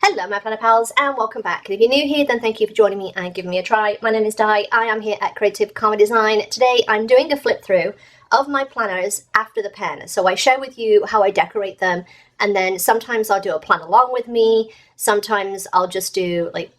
Hello my planner pals and welcome back. And if you're new here, then thank you for joining me and giving me a try. My name is Di, I am here at Creative Karma Design. Today I'm doing a flip through of my planners after the pen. So I share with you how I decorate them, and then sometimes I'll do a plan along with me, sometimes I'll just do a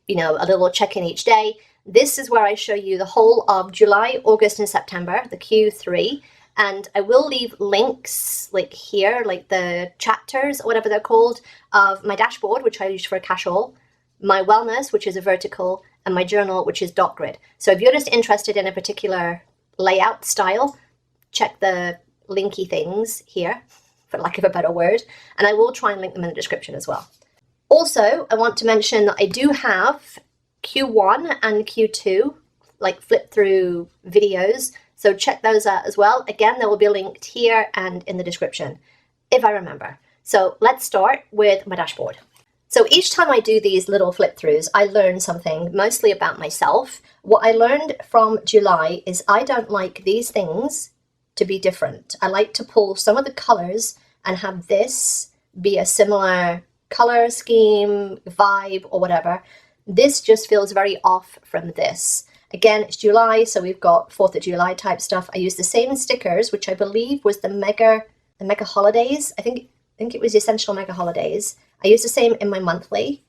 little check-in each day. This is where I show you the whole of July, August and September, the Q3. And I will leave links like here, like the chapters or whatever they're called, of my dashboard, which I use for a catch-all, my wellness, which is a vertical, and my journal, which is dot grid. So if you're just interested in a particular layout style, check the linky things here, for lack of a better word, and I will try and link them in the description as well. Also, I want to mention that I do have Q1 and Q2, like flip through videos, so check those out as well. Again, they will be linked here and in the description, if I remember. So let's start with my dashboard. So each time I do these little flip throughs, I learn something, mostly about myself. What I learned from July is I don't like these things to be different. I like to pull some of the colors and have this be a similar color scheme, vibe, or whatever. This just feels very off from this. Again, it's July, so we've got 4th of July type stuff. I use the same stickers, which I believe was the mega holidays. I think it was the essential mega holidays. I use the same in my monthly.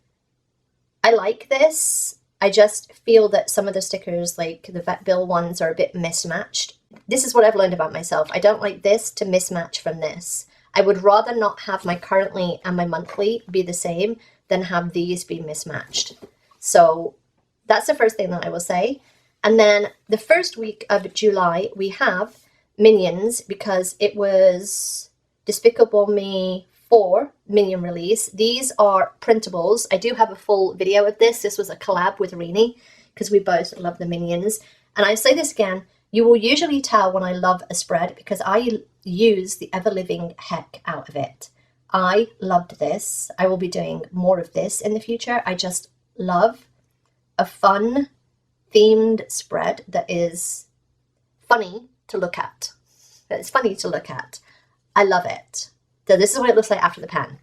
I like this. I just feel that some of the stickers, like the vet bill ones, are a bit mismatched. This is what I've learned about myself. I don't like this to mismatch from this. I would rather not have my currently and my monthly be the same than have these be mismatched. So that's the first thing that I will say. And then the first week of July, we have Minions, because it was Despicable Me 4 Minion release. These are printables. I do have a full video of this. This was a collab with Rini, because we both love the Minions. And I say this again, you will usually tell when I love a spread, because I use the ever-living heck out of it. I loved this. I will be doing more of this in the future. I just love a fun themed spread that is funny to look at. It's funny to look at. I love it. So this is what it looks like after the pen.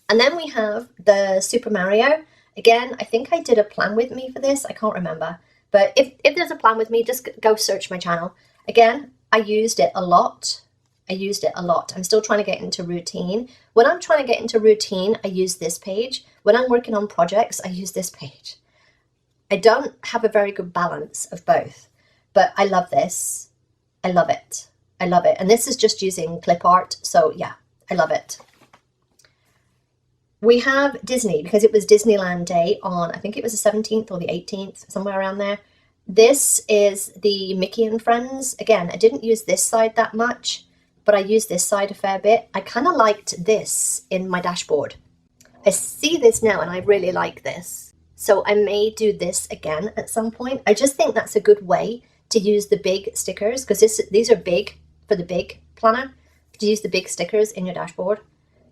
And then we have the Super Mario. Again, I think I did a plan with me for this. I can't remember. But if there's a plan with me, just go search my channel. Again, I used it a lot. I'm still trying to get into routine. When I'm trying to get into routine, I use this page. When I'm working on projects, I use this page. I don't have a very good balance of both, but I love this. I love it. I love it. And this is just using clip art. So yeah, I love it. We have Disney, because it was Disneyland Day on, I think it was the 17th or the 18th, somewhere around there. This is the Mickey and Friends. Again, I didn't use this side that much, but I used this side a fair bit. I kind of liked this in my dashboard. I see this now and I really like this. So I may do this again at some point. I just think that's a good way to use the big stickers, because these are big for the big planner. To use the big stickers in your dashboard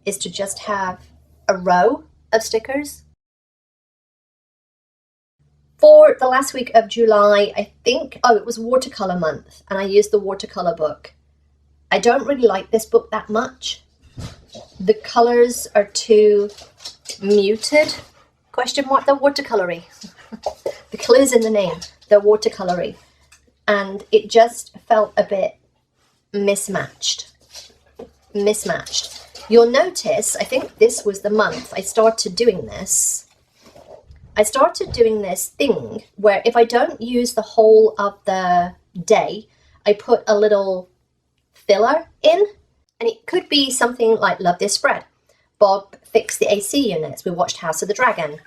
is to just have a row of stickers. For the last week of July, I think, it was watercolor month, and I used the watercolor book. I don't really like this book that much. The colors are too muted. Question mark, they're watercolory. The clue's in the name, they're watercolory. And it just felt a bit mismatched. You'll notice, I think this was the month I started doing this. I started doing this thing where if I don't use the whole of the day, I put a little filler in. And it could be something like, love this spread. Bob fixed the AC units. We watched House of the Dragon.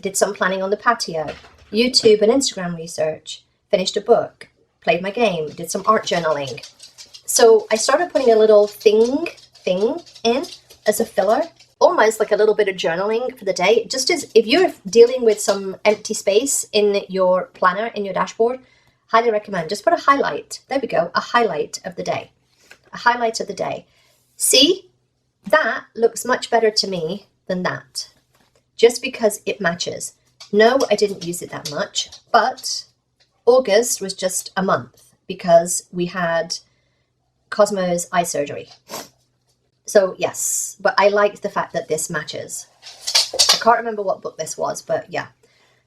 Did some planning on the patio. YouTube and Instagram research. Finished a book. Played my game. Did some art journaling. So I started putting a little thing in as a filler. Almost like a little bit of journaling for the day. Just as if you're dealing with some empty space in your planner, in your dashboard, highly recommend. Just put a highlight. There we go. A highlight of the day. A highlight of the day. See? That looks much better to me than that, just because it matches. No, I didn't use it that much, but August was just a month because we had Cosmo's eye surgery. So yes, but I liked the fact that this matches. I can't remember what book this was, but yeah.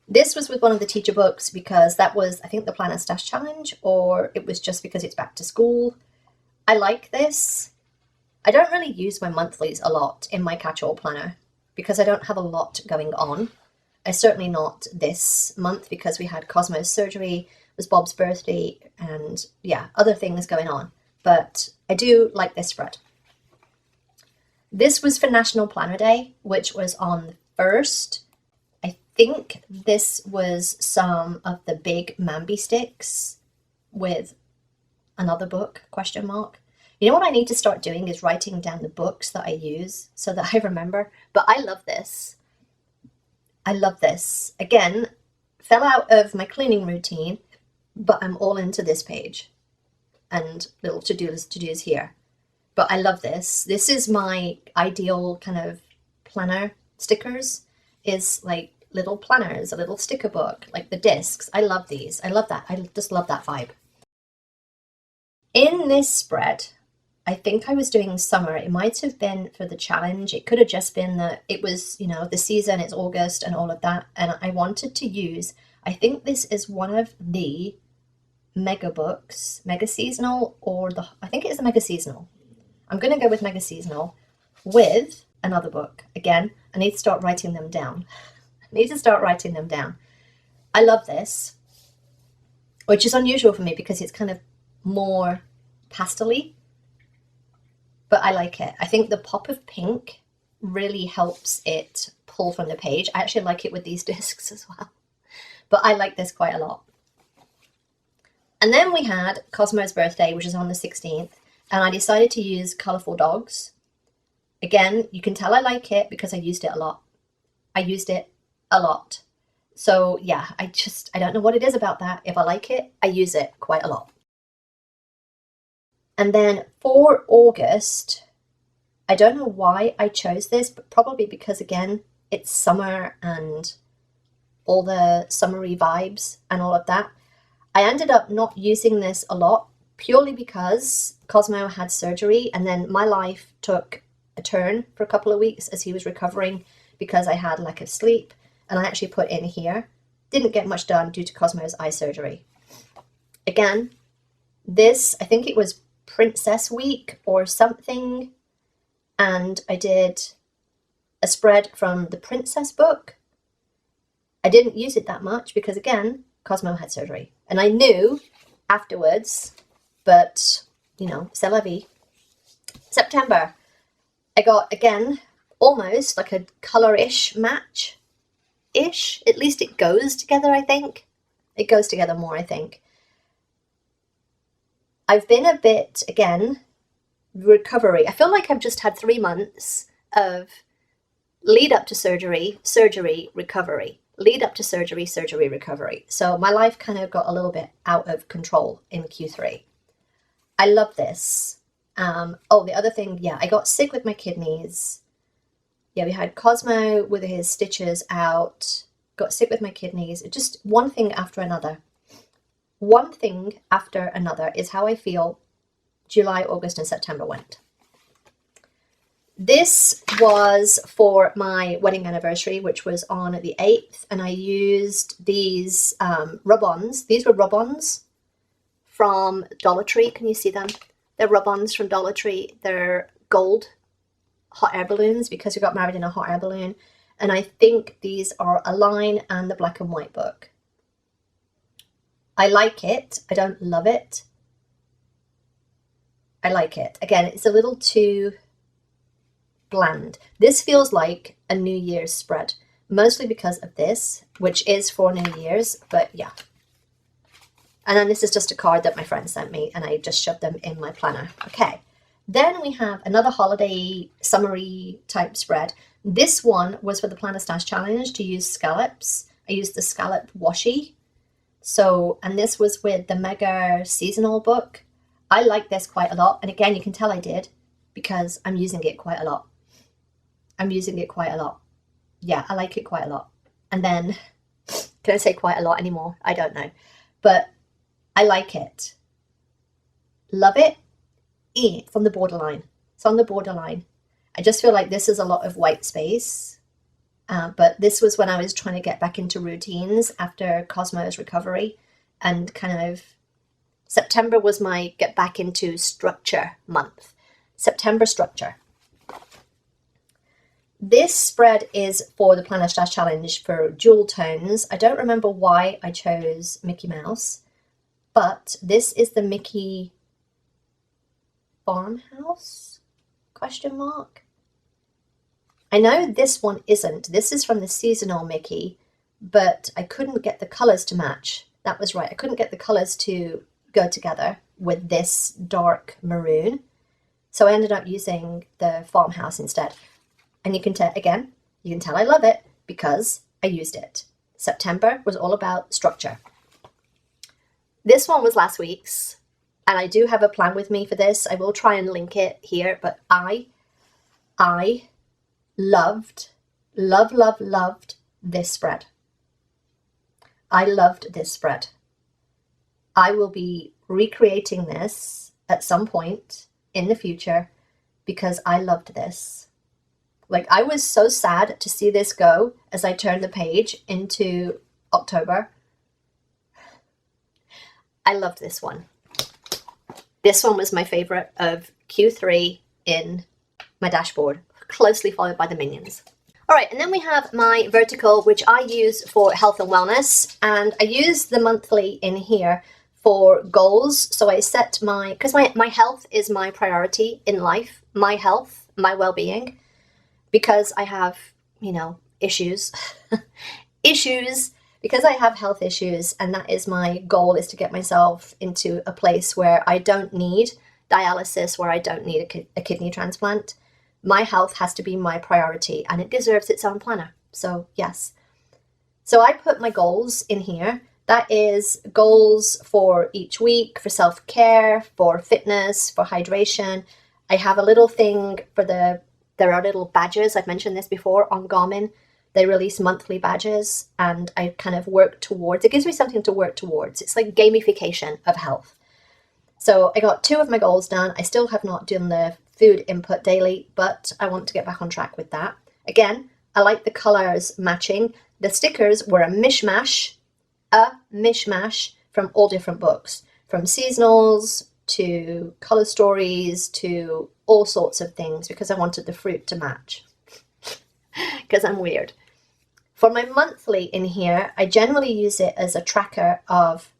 This was with one of the teacher books because that was, I think, the Planner Stash Challenge, or it was just because it's back to school. I like this. I don't really use my monthlies a lot in my catch-all planner because I don't have a lot going on. Certainly not this month because we had Cosmo's surgery, it was Bob's birthday, and yeah, other things going on. But I do like this spread. This was for National Planner Day, which was on the 1st. I think this was some of the big Mambi sticks with another book, question mark. You know what I need to start doing is writing down the books that I use so that I remember. But I love this. I love this. Again, fell out of my cleaning routine, but I'm all into this page and little to-dos here. But I love this. This is my ideal kind of planner stickers, is like little planners, a little sticker book, like the discs. I love these. I love that. I just love that vibe. In this spread, I think I was doing summer. It might have been for the challenge. It could have just been that it was, you know, the season, it's August and all of that. And I wanted to use, I think this is one of the mega books, mega seasonal, or I think it is a mega seasonal. I'm going to go with mega seasonal with another book. Again, I need to start writing them down. I love this, which is unusual for me because it's kind of more pastel-y, but I like it. I think the pop of pink really helps it pull from the page. I actually like it with these discs as well, but I like this quite a lot. And then we had Cosmo's birthday, which is on the 16th, and I decided to use Colourful Dogs. Again, you can tell I like it because I used it a lot. So yeah, I don't know what it is about that. If I like it, I use it quite a lot. And then for August, I don't know why I chose this, but probably because, again, it's summer and all the summery vibes and all of that. I ended up not using this a lot purely because Cosmo had surgery and then my life took a turn for a couple of weeks as he was recovering because I had lack of sleep. And I actually put in here, didn't get much done due to Cosmo's eye surgery. Again, this, I think it was Princess Week or something, and I did a spread from the Princess book. I didn't use it that much because, again, Cosmo had surgery. And I knew afterwards, but, you know, c'est la vie. September, I got, again, almost like a colour-ish match. At least it goes together, I think. It goes together more, I think. I've been a bit, again, recovery. I feel like I've just had 3 months of lead up to surgery, recovery. Lead up to surgery, recovery. So my life kind of got a little bit out of control in Q3. I love this. Oh, the other thing, yeah, I got sick with my kidneys. Yeah, we had Cosmo with his stitches out, got sick with my kidneys, just one thing after another. One thing after another is how I feel July, August, and September went. This was for my wedding anniversary, which was on the 8th, and I used these rub-ons. These were rub-ons from Dollar Tree. Can you see them? They're rub-ons from Dollar Tree. They're gold hot air balloons because we got married in a hot air balloon. And I think these are a line and the black and white book. I like it. I don't love it. I like it. Again, it's a little too bland. This feels like a New Year's spread, mostly because of this, which is for New Year's, but yeah. And then this is just a card that my friend sent me and I just shoved them in my planner. Okay. Then we have another holiday summary type spread. This one was for the Planner Stash Challenge to use scallops. I used the scallop washi. So, and this was with the Mega Seasonal book. I like this quite a lot. And again, you can tell I did because I'm using it quite a lot. Yeah, I like it quite a lot. And then, can I say quite a lot anymore? I don't know. But I like it. Love it. From the borderline. It's on the borderline. I just feel like this is a lot of white space. But this was when I was trying to get back into routines after Cosmo's recovery, and kind of September was my get back into structure month. September structure. This spread is for the Planner Stash Challenge for jewel tones. I don't remember why I chose Mickey Mouse, but this is the Mickey Farmhouse? Question mark. I know this one isn't. This is from the seasonal Mickey, but I couldn't get the colors to match. That was right. I couldn't get the colors to go together with this dark maroon. So I ended up using the farmhouse instead. And you can tell, again, you can tell I love it because I used it. September was all about structure. This one was last week's, and I do have a plan with me for this. I will try and link it here, but I loved this spread. I loved this spread. I will be recreating this at some point in the future because I loved this. Like, I was so sad to see this go as I turned the page into October. I loved this one. This one was my favorite of Q3 in my dashboard, closely followed by the Minions. All right, and then we have my vertical, which I use for health and wellness, and I use the monthly in here for goals. So I set because my health is my priority in life, my health, my well-being, because I have, issues, because I have health issues, and that is my goal, is to get myself into a place where I don't need dialysis, where I don't need a kidney transplant. My health has to be my priority, and it deserves its own planner. So yes. So I put my goals in here. That is goals for each week, for self-care, for fitness, for hydration. I have a little thing for there are little badges. I've mentioned this before on Garmin. They release monthly badges, and I kind of work towards, it gives me something to work towards. It's like gamification of health. So I got 2 of my goals done. I still have not done the food input daily, but I want to get back on track with that. Again, I like the colors matching. The stickers were a mishmash from all different books, from seasonals to color stories to all sorts of things, because I wanted the fruit to match, because I'm weird. For my monthly in here, I generally use it as a tracker of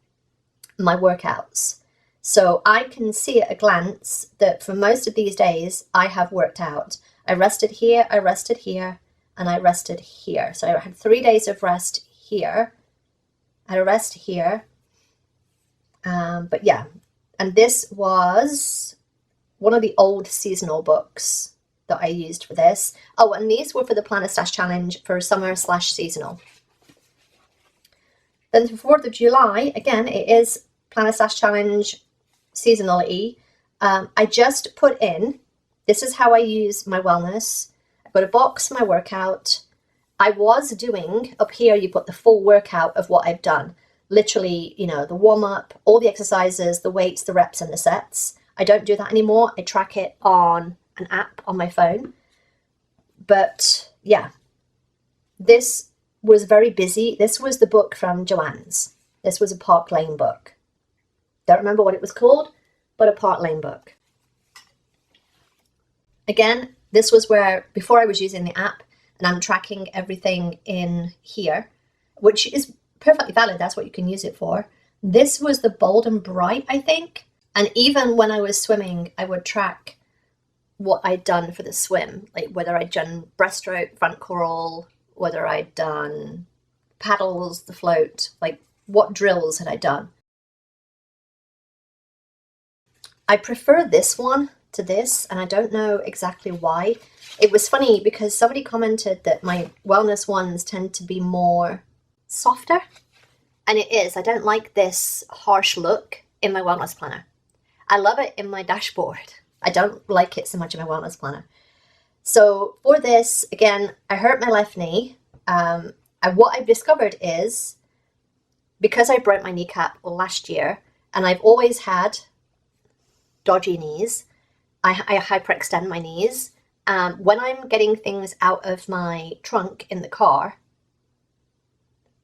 my workouts. So I can see at a glance that for most of these days, I have worked out. I rested here, and I rested here. So I had 3 days of rest here. I had a rest here. But yeah, and this was one of the old seasonal books that I used for this. Oh, and these were for the Planner Stash Challenge for summer/seasonal. Then the 4th of July, again, it is Planner Stash Challenge seasonally. I just put in, this is how I use my wellness. I've got a box for my workout. I was doing, up here you put the full workout of what I've done. Literally, the warm-up, all the exercises, the weights, the reps, and the sets. I don't do that anymore. I track it on an app on my phone. But yeah, this was very busy. This was the book from Joanne's. This was a Park Lane book. Don't remember what it was called, but a Park Lane book. Again, this was where, before I was using the app, and I'm tracking everything in here, which is perfectly valid. That's what you can use it for. This was the Bold and Bright, I think. And even when I was swimming, I would track what I'd done for the swim, like whether I'd done breaststroke, front crawl, whether I'd done paddles, the float, like what drills had I done. I prefer this one to this, and I don't know exactly why. It was funny because somebody commented that my wellness ones tend to be more softer, and it is. I don't like this harsh look in my wellness planner. I love it in my dashboard. I don't like it so much in my wellness planner. So for this, again, I hurt my left knee. And what I've discovered is, because I broke my kneecap last year, and I've always had dodgy knees, I hyperextend my knees, When I'm getting things out of my trunk in the car,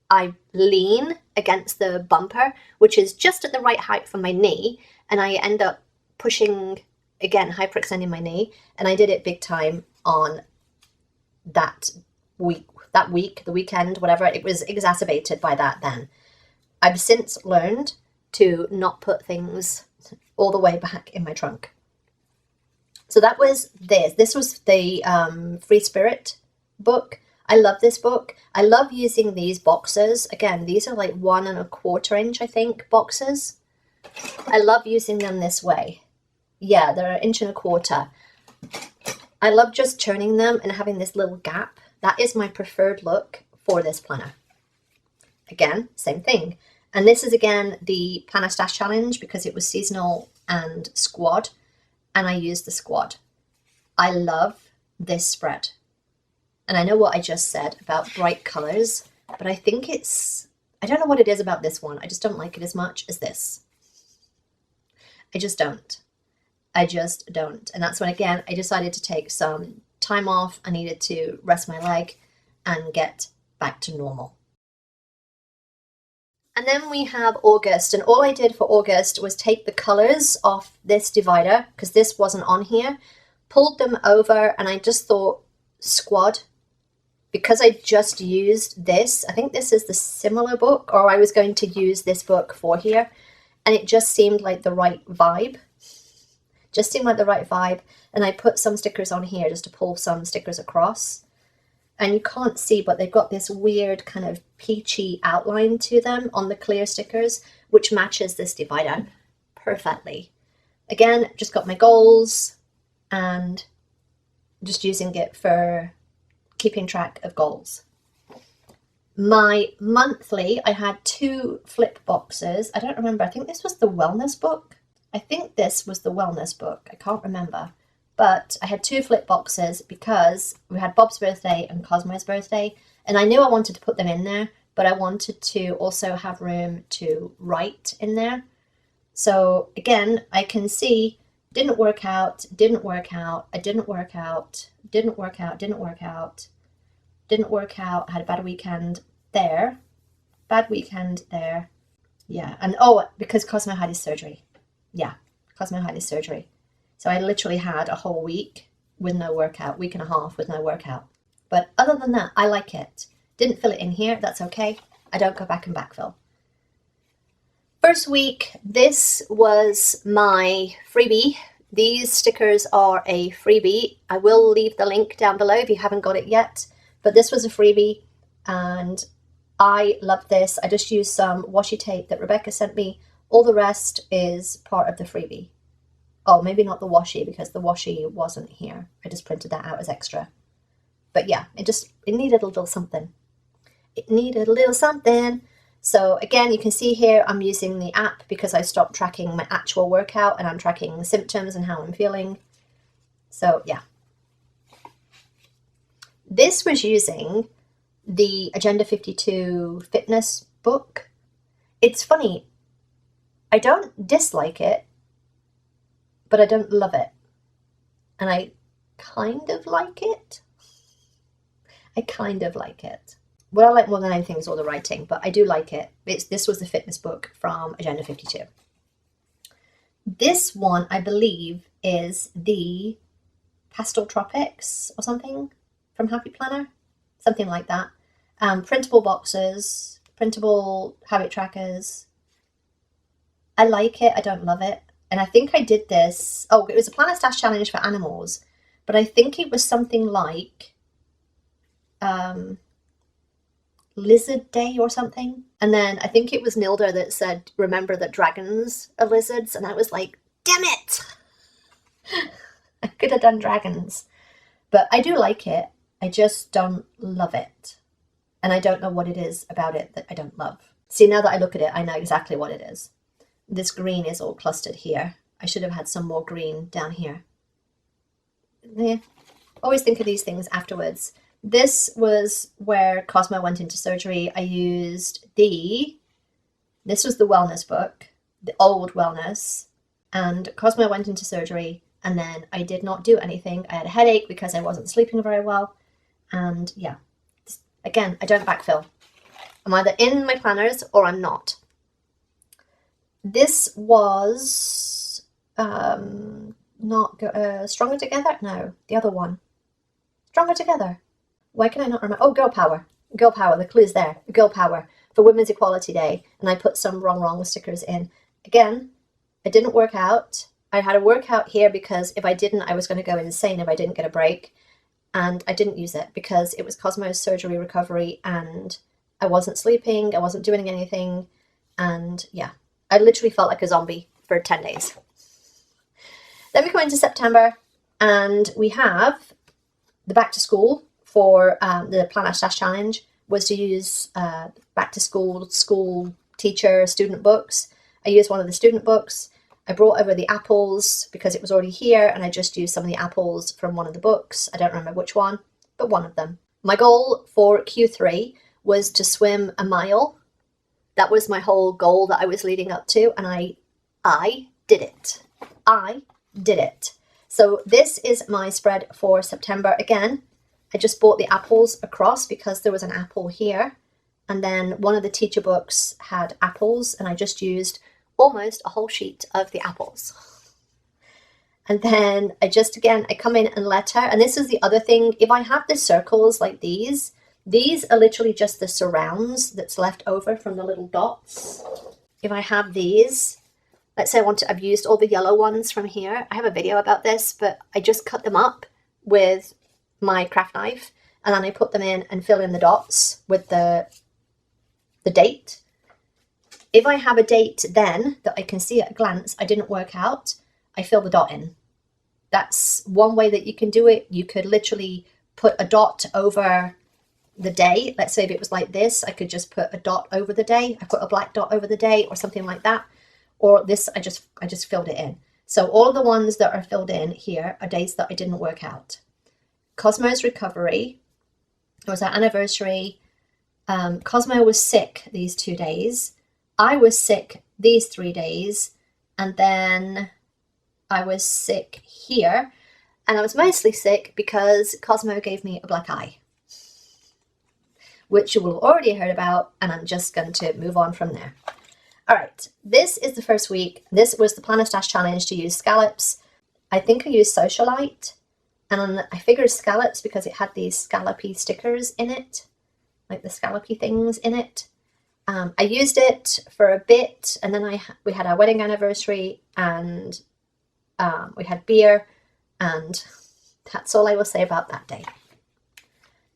I lean against the bumper, which is just at the right height from my knee, and I end up pushing, again, hyperextending my knee, and I did it big time on that week, the weekend, whatever. It was exacerbated by that then. I've since learned to not put things all the way back in my trunk. So that was this. This was the Free Spirit book. I love this book. I love using these boxes. Again, these are like 1 1/4 inch, I think, boxes. I love using them this way. Yeah, they're 1 1/4 inch. I love just turning them and having this little gap. That is my preferred look for this planner. Again, same thing. And this is again the Planner Stash Challenge because it was seasonal and squad, and I used the squad. I love this spread. And I know what I just said about bright colors, but I think I don't know what it is about this one. I just don't like it as much as this. I just don't. And that's when, again, I decided to take some time off. I needed to rest my leg and get back to normal. And then we have August, and all I did for August was take the colors off this divider, because this wasn't on here, pulled them over, and I just thought squad, because I just used this. I think this is the similar book, or I was going to use this book for here, and it just seemed like the right vibe. And I put some stickers on here just to pull some stickers across. And you can't see, but they've got this weird kind of peachy outline to them on the clear stickers, which matches this divider perfectly. Again, just got my goals and just using it for keeping track of goals. My monthly, I had 2 flip boxes. I don't remember. I think this was the wellness book. I can't remember. But I had 2 flip boxes because we had Bob's birthday and Cosmo's birthday. And I knew I wanted to put them in there, but I wanted to also have room to write in there. So again, I can see didn't work out, I didn't work out, I had a bad weekend there, Yeah, and oh, because Cosmo had his surgery. So I literally had a whole week with no workout, week and a half with no workout. But other than that, I like it. Didn't fill it in here, that's okay. I don't go back and backfill. First week, this was my freebie. These stickers are a freebie. I will leave the link down below if you haven't got it yet. But this was a freebie and I love this. I just used some washi tape that Rebecca sent me. All the rest is part of the freebie. Oh, maybe not the washi because the washi wasn't here. I just printed that out as extra. But yeah, it needed a little something. So again, you can see here I'm using the app because I stopped tracking my actual workout and I'm tracking the symptoms and how I'm feeling. So yeah. This was using the Agenda 52 fitness book. It's funny, I don't dislike it, but I don't love it. And I kind of like it. What I like more than anything is all the writing, but I do like it. This was the fitness book from Agenda 52. This one, I believe, is the Pastel Tropics or something from Happy Planner. Something like that. Printable boxes, printable habit trackers. I like it. I don't love it. And I think I did this. Oh, it was a Planner Stash Challenge for animals. But I think it was something like Lizard Day or something. And then I think it was Nilda that said, remember that dragons are lizards. And I was like, damn it. I could have done dragons. But I do like it. I just don't love it. And I don't know what it is about it that I don't love. See, now that I look at it, I know exactly what it is. This green is all clustered here. I should have had some more green down here. Yeah. Always think of these things afterwards. This was where Cosmo went into surgery. I used this was the wellness book, the old wellness. And Cosmo went into surgery and then I did not do anything. I had a headache because I wasn't sleeping very well. And yeah, again, I don't backfill. I'm either in my planners or I'm not. This was not Stronger Together? No, the other one. Stronger Together. Why can I not remember? Oh, Girl Power. Girl Power, the clue's there. Girl Power for Women's Equality Day. And I put some wrong stickers in. Again, it didn't work out. I had a workout here because if I didn't, I was going to go insane if I didn't get a break. And I didn't use it because it was Cosmo's surgery recovery and I wasn't sleeping, I wasn't doing anything. And yeah, I literally felt like a zombie for 10 days. Then we come into September and we have the back to school for the Planner Stash Challenge was to use back to school teacher student books. I used one of the student books. I brought over the apples because it was already here and I just used some of the apples from one of the books. I don't remember which one, but one of them. My goal for Q3 was to swim a mile. That was my whole goal that I was leading up to, and I did it. I did it. So this is my spread for September. Again, I just bought the apples across because there was an apple here, and then one of the teacher books had apples, and I just used almost a whole sheet of the apples. And then I come in and letter, and this is the other thing, if I have the circles like these are literally just the surrounds that's left over from the little dots. If I have these, let's say I've used all the yellow ones from here. I have a video about this, but I just cut them up with my craft knife and then I put them in and fill in the dots with the date. If I have a date then that I can see at a glance I didn't work out, I fill the dot in. That's one way that you can do it. You could literally put a dot over the day. Let's say if it was like this, I could just put a dot over the day. I put a black dot over the day or something like that. Or this, I just filled it in. So all of the ones that are filled in here are days that I didn't work out. Cosmo's recovery, it was our anniversary. Cosmo was sick these 2 days. I was sick these 3 days, and then I was sick here, and I was mostly sick because Cosmo gave me a black eye, which you will have already heard about, and I'm just going to move on from there. All right, this is the first week. This was the Planner Stash Challenge to use scallops. I think I used Socialite, and I figured scallops because it had these scallopy stickers in it, like the scallopy things in it. I used it for a bit, and then we had our wedding anniversary, and we had beer, and that's all I will say about that day.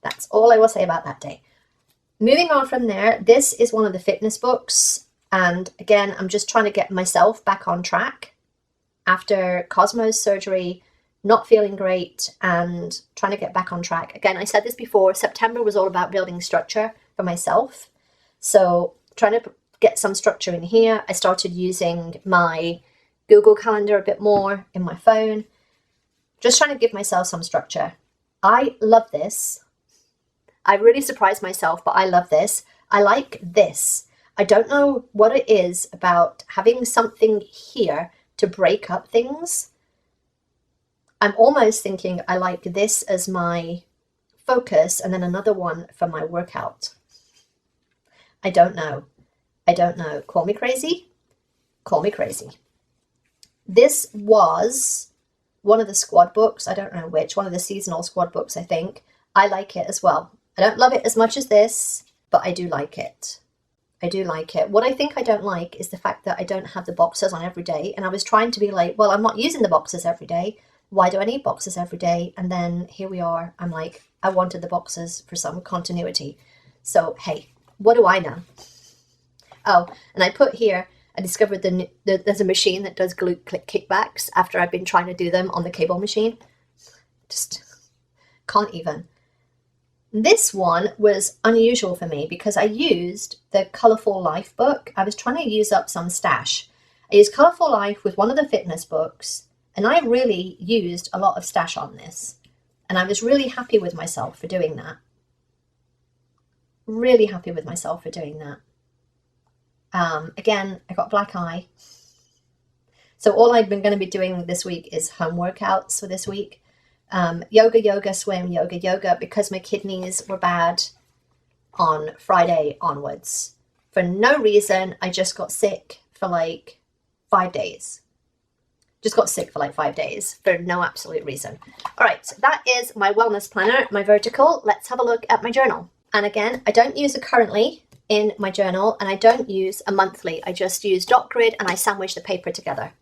That's all I will say about that day. Moving on from there, this is one of the fitness books, and again, I'm just trying to get myself back on track after Cosmo's surgery, not feeling great, and trying to get back on track. Again, I said this before, September was all about building structure for myself. So trying to get some structure in here. I started using my Google Calendar a bit more in my phone. Just trying to give myself some structure. I love this. I really surprised myself, but I love this. I like this. I don't know what it is about having something here to break up things. I'm almost thinking I like this as my focus and then another one for my workout. I don't know. I don't know. Call me crazy. Call me crazy. This was one of the squad books. I don't know which. One of the seasonal squad books, I think. I like it as well. I don't love it as much as this, but I do like it. I do like it. What I think I don't like is the fact that I don't have the boxes on every day. And I was trying to be like, well, I'm not using the boxes every day. Why do I need boxes every day? And then here we are. I'm like, I wanted the boxes for some continuity. So, hey, what do I know? Oh, and I put here, I discovered there's a machine that does glute click kickbacks after I've been trying to do them on the cable machine. Just can't even. This one was unusual for me because I used the Colourful Life book. I was trying to use up some stash. I used Colourful Life with one of the fitness books, and I really used a lot of stash on this. And I was really happy with myself for doing that. Really happy with myself for doing that. Again, I got black eye. So all I've been going to be doing this week is home workouts for this week. Yoga, swim, yoga, because my kidneys were bad on Friday onwards. For no reason, I just got sick for like 5 days. Just got sick for like 5 days for no absolute reason. All right, so that is my wellness planner, my vertical. Let's have a look at my journal. And again, I don't use a currently in my journal, and I don't use a monthly. I just use dot grid and I sandwich the paper together.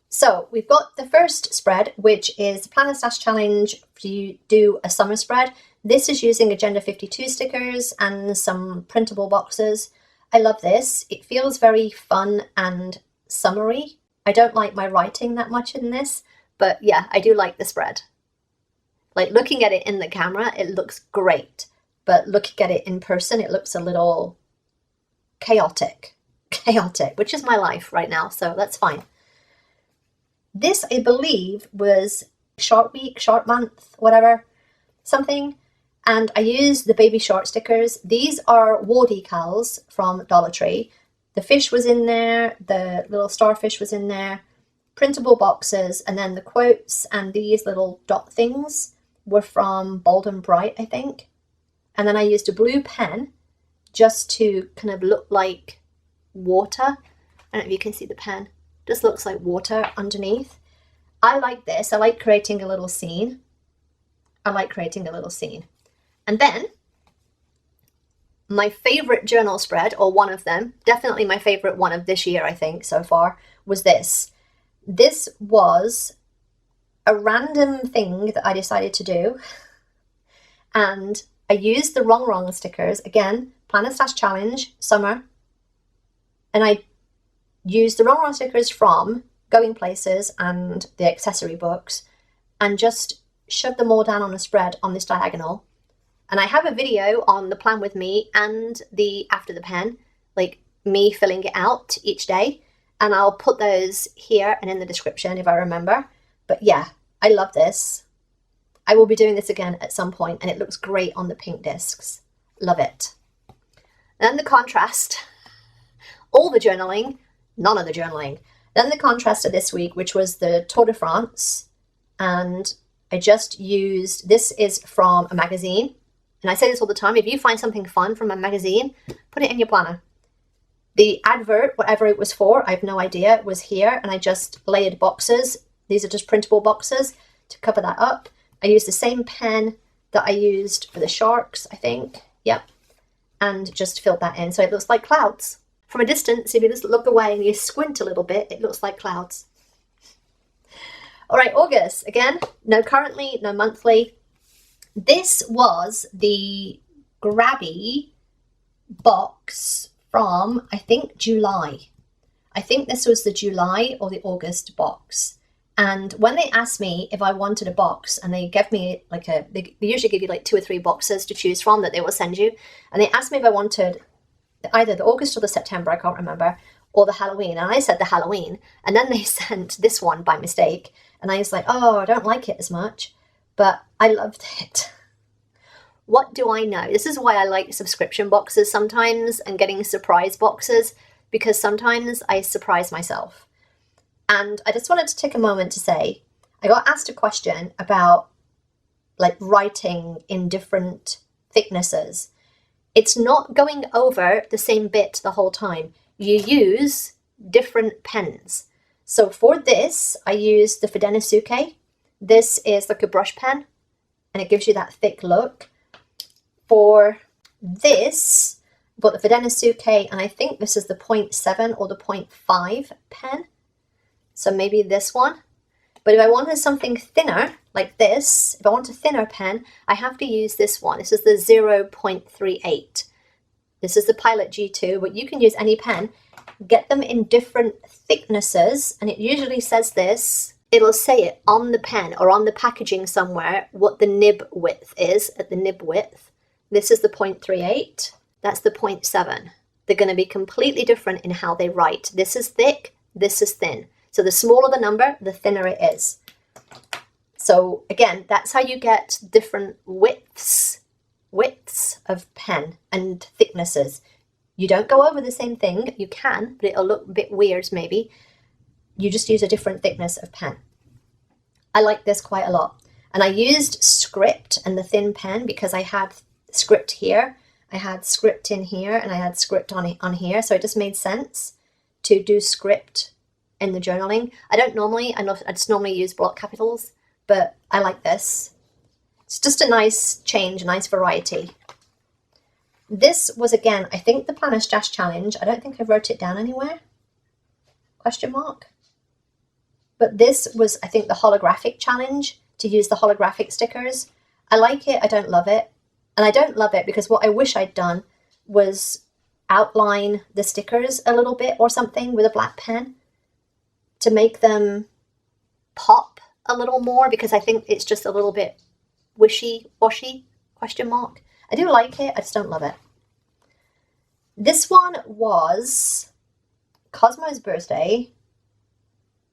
So we've got the first spread, which is Planner Stash Challenge. You do a summer spread. This is using Agenda 52 stickers and some printable boxes. I love this. It feels very fun and summery. I don't like my writing that much in this, but yeah, I do like the spread. Like looking at it in the camera, it looks great, but looking at it in person, it looks a little chaotic, which is my life right now, so that's fine. This, I believe, was short week, short month, whatever, something. And I used the baby short stickers. These are war decals from Dollar Tree. The fish was in there, the little starfish was in there, printable boxes, and then the quotes and these little dot things were from Bold and Bright, I think. And then I used a blue pen just to kind of look like water. I don't know if you can see the pen. Just looks like water underneath. I like this. I like creating a little scene. And then my favorite journal spread, or one of them, definitely my favorite one of this year, I think, so far, was this. This was a random thing that I decided to do. And I used the wrong stickers. Again, Planner Stash Challenge, summer. And I used the wrong stickers from Going Places and the accessory books and just shoved them all down on a spread on this diagonal. And I have a video on the plan with me and the after the pen, like me filling it out each day. And I'll put those here and in the description if I remember. But yeah, I love this. I will be doing this again at some point, and it looks great on the pink discs. Love it. Then the contrast, all the journaling, none of the journaling. Then the contrast of this week, which was the Tour de France. And I just used, this is from a magazine. And I say this all the time, if you find something fun from a magazine, put it in your planner. The advert, whatever it was for, I have no idea, was here. And I just layered boxes. These are just printable boxes to cover that up. I used the same pen that I used for the sharks, I think. Yep. And just filled that in. So it looks like clouds. From a distance, if you just look away and you squint a little bit, it looks like clouds. All right, August. Again, no currently, no monthly. This was the Grabby box from, I think, July. I think this was the July or the August box. And when they asked me if I wanted a box, and they gave me like they usually give you like 2 or 3 boxes to choose from that they will send you. And they asked me if I wanted either the August or the September, I can't remember, or the Halloween. And I said the Halloween. And then they sent this one by mistake. And I was like, oh, I don't like it as much. But I loved it. What do I know? This is why I like subscription boxes sometimes and getting surprise boxes, because sometimes I surprise myself. And I just wanted to take a moment to say, I got asked a question about like writing in different thicknesses. It's not going over the same bit the whole time. You use different pens. So for this, I use the Fudenosuke. This is like a brush pen, and it gives you that thick look. For this, I've got the Fudenosuke, and I think this is the 0.7 or the 0.5 pen. So maybe this one. But if I wanted something thinner, like this, if I want a thinner pen, I have to use this one. This is the 0.38. This is the Pilot G2, but you can use any pen. Get them in different thicknesses, and it usually says this. It'll say it on the pen or on the packaging somewhere what the nib width is at the nib width. This is the 0.38. That's the 0.7. They're going to be completely different in how they write. This is thick, this is thin. So the smaller the number, the thinner it is. So again, that's how you get different widths of pen and thicknesses. You don't go over the same thing. You can, but it'll look a bit weird maybe. you just use a different thickness of pen. I like this quite a lot. And I used script and the thin pen because I had script here, I had script in here, and I had script on here. So it just made sense to do script in the journaling. I just normally use block capitals, but I like this. It's just a nice change, a nice variety. This was, again, I think the Planner Stash Challenge. I don't think I wrote it down anywhere. Question mark. But this was, I think, the holographic challenge, to use the holographic stickers. I like it. I don't love it. And I don't love it because what I wish I'd done was outline the stickers a little bit or something with a black pen to make them pop a little more, because I think it's just a little bit wishy-washy, question mark. I do like it. I just don't love it. This one was Cosmo's birthday,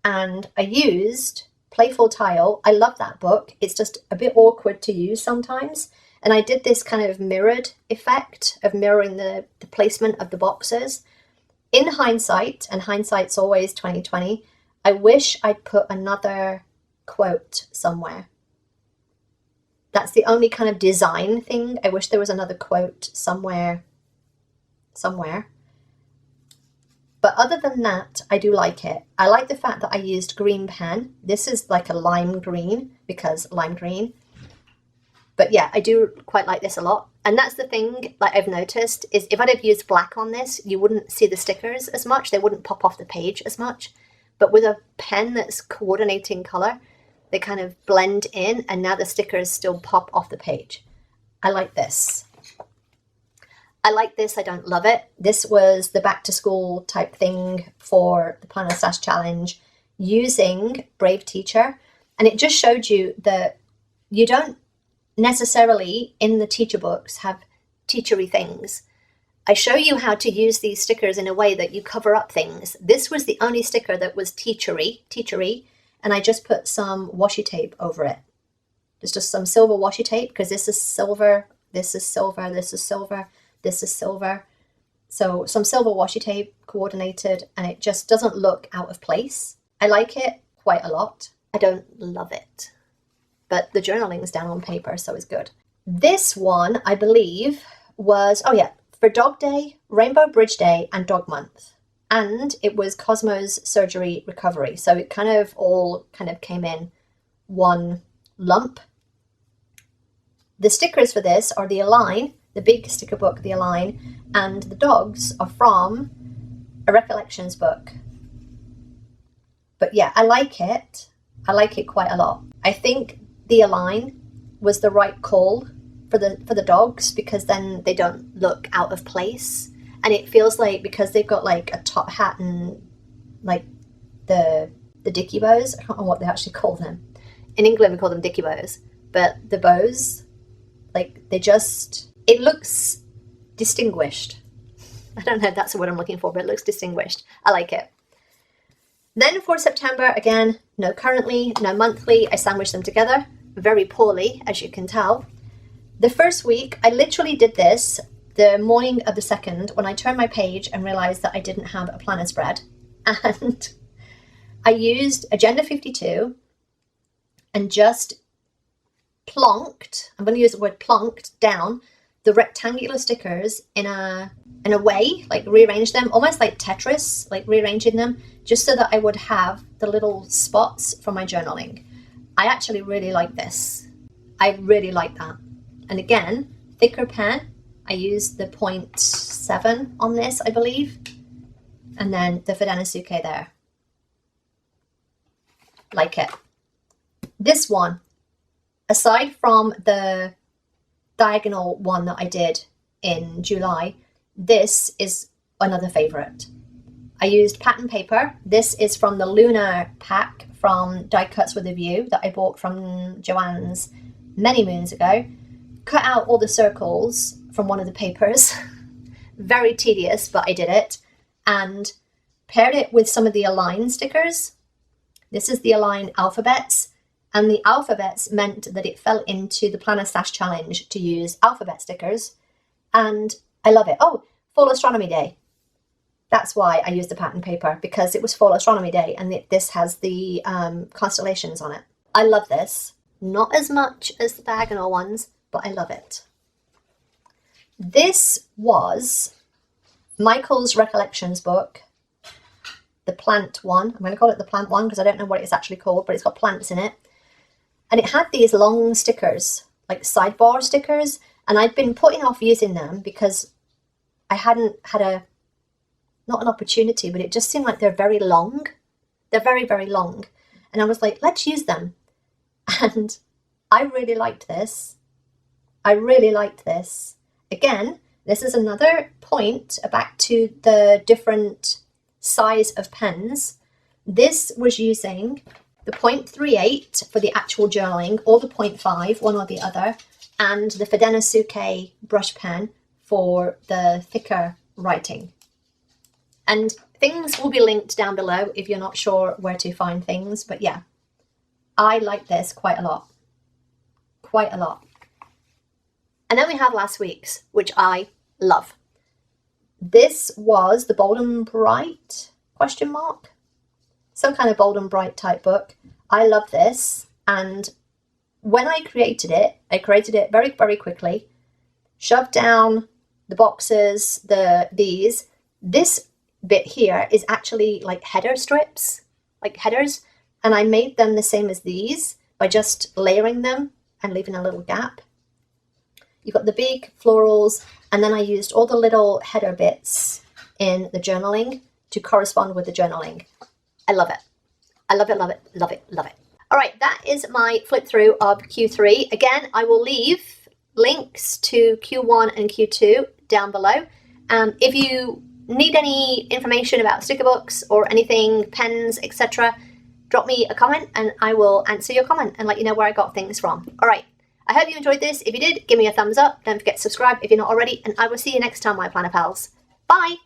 and I used Playful Tile. I love that book. It's just a bit awkward to use sometimes. And I did this kind of mirrored effect of mirroring the placement of the boxes. In hindsight, and hindsight's always 2020, I wish I'd put another quote somewhere. That's the only kind of design thing. I wish there was another quote somewhere. But other than that, I do like it. I like the fact that I used green pen. This is like a lime green, because lime green. But yeah, I do quite like this a lot. And that's the thing, like I've noticed, is if I'd have used black on this, you wouldn't see the stickers as much. They wouldn't pop off the page as much. But with a pen that's coordinating color, they kind of blend in, and now the stickers still pop off the page. I like this. I like this. I don't love it. This was the back to school type thing for the Planner Stash Challenge using Brave Teacher. And it just showed you that you don't necessarily in the teacher books have teachery things. I show you how to use these stickers in a way that you cover up things. This was the only sticker that was teachery, and I just put some washi tape over it. There's just some silver washi tape, because this is silver, this is silver, this is silver, this is silver. So some silver washi tape coordinated, and it just doesn't look out of place. I like it quite a lot. I don't love it, but the journaling's down on paper, so it's good. This one, I believe, was, oh yeah, for Dog Day, Rainbow Bridge Day, and Dog Month. And it was Cosmo's surgery recovery. So it kind of all came in one lump. The stickers for this are the Align, the big sticker book, the Align, and the dogs are from a Recollections book. But yeah, I like it. I like it quite a lot. I think the Align was the right call for the dogs, because then they don't look out of place. And it feels like, because they've got like a top hat and like the dicky bows, I don't know what they actually call them. In England we call them dicky bows, but the bows, like it looks distinguished. I don't know if that's the word I'm looking for, but it looks distinguished. I like it. Then for September, again, no currently, no monthly. I sandwiched them together very poorly, as you can tell. The first week, I literally did this the morning of the 2nd, when I turned my page and realized that I didn't have a planner spread. And I used Agenda 52 and just plonked, I'm going to use the word plonked, down the rectangular stickers in a way, like rearrange them, almost like Tetris, like rearranging them, just so that I would have the little spots for my journaling. I actually really like this. I really like that. And again, thicker pen. I used the 0.7 on this, I believe. And then the Fudenosuke there. Like it. This one, aside from the diagonal one that I did in July, this is another favorite. I used pattern paper. This is from the Lunar pack from Die Cuts with a View that I bought from Joanne's many moons ago. Cut out all the circles from one of the papers. Very tedious, but I did it. And paired it with some of the Align stickers. This is the Align alphabets. And the alphabets meant that it fell into the Planner Stash Challenge to use alphabet stickers. And I love it. Oh, Fall Astronomy Day. That's why I used the pattern paper, because it was Fall Astronomy Day and this has the constellations on it. I love this. Not as much as the diagonal ones, but I love it. This was Michael's Recollections book, the plant one. I'm going to call it the plant one because I don't know what it's actually called, but it's got plants in it. And it had these long stickers, like sidebar stickers, and I'd been putting off using them because I hadn't had not an opportunity, but it just seemed like they're very long. They're very, very long. And I was like, let's use them. And I really liked this. I really liked this. Again, this is another point back to the different size of pens. This was using the 0.38 for the actual journaling, or the 0.5, one or the other, and the Fedena brush pen for the thicker writing. And things will be linked down below if you're not sure where to find things. But yeah, I like this quite a lot. Quite a lot. And then we have last week's, which I love. This was the Bold and Bright, ? Some kind of Bold and Bright type book. I love this. And when I created it very, very quickly. Shoved down the boxes, these. This bit here is actually like header strips, like headers. And I made them the same as these by just layering them and leaving a little gap. You've got the big florals, and then I used all the little header bits in the journaling to correspond with the journaling. I love it. I love it, love it, love it, love it. All right, that is my flip through of Q3. Again, I will leave links to Q1 and Q2 down below. If you need any information about sticker books or anything, pens, etc., drop me a comment and I will answer your comment and let you know where I got things from. All right, I hope you enjoyed this. If you did, give me a thumbs up. Don't forget to subscribe if you're not already, and I will see you next time, my planner pals. Bye!